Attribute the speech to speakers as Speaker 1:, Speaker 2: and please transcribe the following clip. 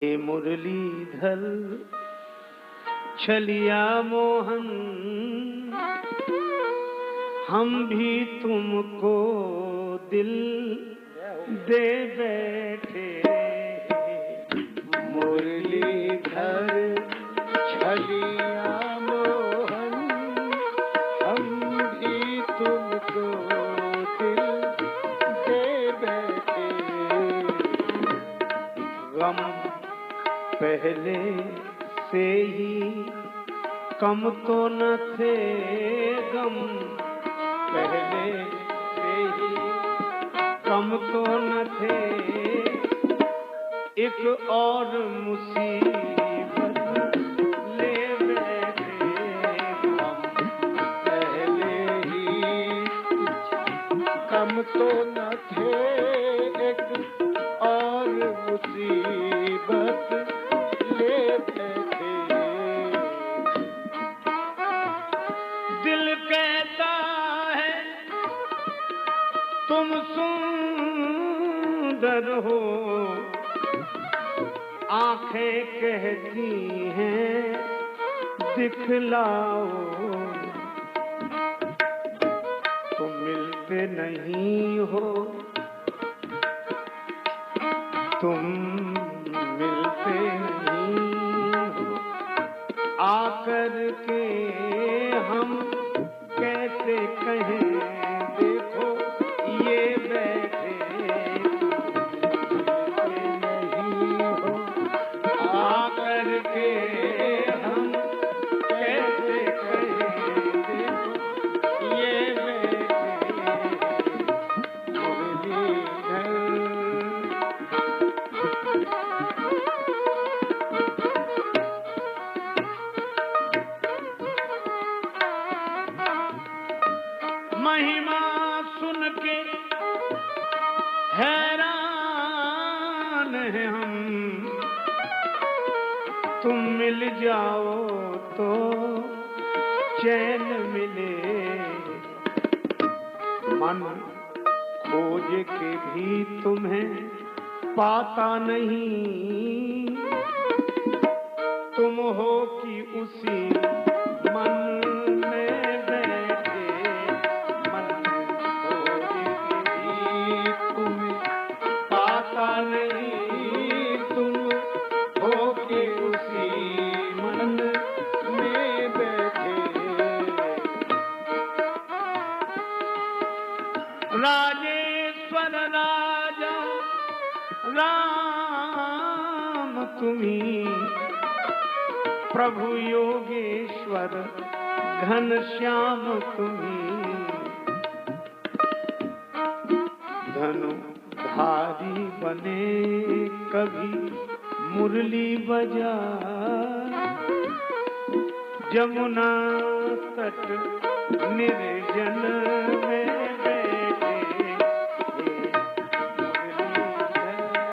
Speaker 1: हे मुरलीधर छलिया मोहन, हम भी तुमको दिल दे बैठे।
Speaker 2: मुरलीधर छलिया मोहन, हम भी तुमको दिल दे बैठे।
Speaker 1: गम पहले से ही कम तो न थे, गम पहले से ही कम तो न थे, एक और मुसीबत ले बैठे।
Speaker 2: हम पहले ही कम तो न थे, एक और मुसीबत ले बैठे।
Speaker 1: दिल कहता है तुम सुंदर हो, आंखें कहती हैं दिखलाओ। तुम मिलते नहीं हो, तुम मिलते नहीं हो, आकर के हम कैसे कहें देखो ये बैठे।
Speaker 2: नहीं हो,
Speaker 1: आकर के हम कैसे कहें देखो ये बैठे।
Speaker 2: मुरलीधर
Speaker 1: महिमा सुन के हैरान है हम, तुम मिल जाओ तो चैन मिले। मन खोज के भी तुम्हें पाता नहीं, तुम हो कि उसी मन में बैठे। मन खोज के भी तुम्हें पाता नहीं, तुम हो कि उसी मन में बैठे। राजेश्वर राजा राम तुम्ही, प्रभु योगेश्वर घनश्याम तुम्ही। धनुधारी बने कभी मुरली बजा, जमुना तट निर्जन में